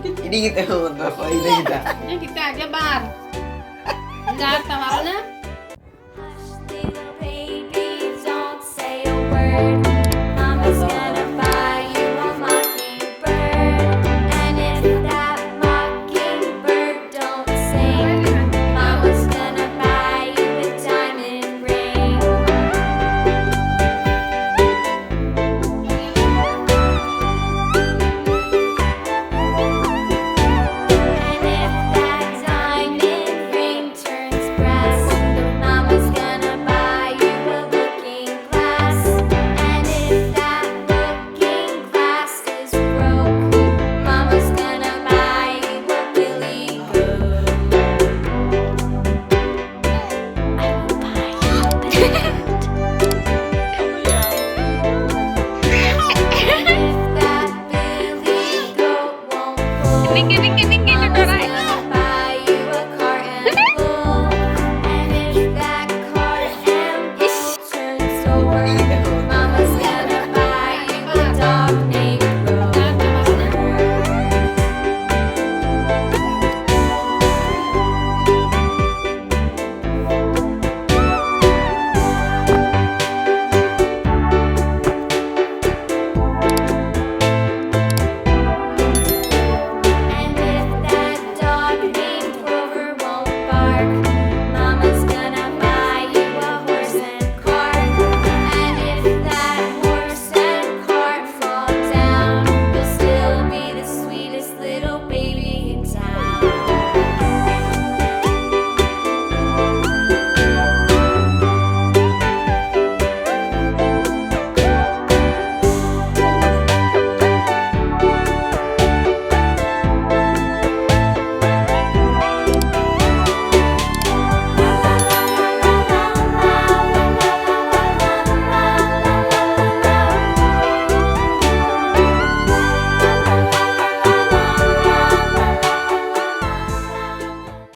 Ini kita untuk apa ini kita? Ini kita aja bar. Enggak tahu na. Little baby, don't say a word. Mama's gonna buy you a mockingbird. And if that mockingbird don't sing, Mama's gonna buy you a diamond ring. And if that diamond ring turns brass, Mama's gonna buy you a looking glass. And if that looking glass is broke, Mama's gonna buy you a billy goat. I will buy you a billy goat. And if that billy goat won't pull, Tinggi, Mama's Dodora. gonna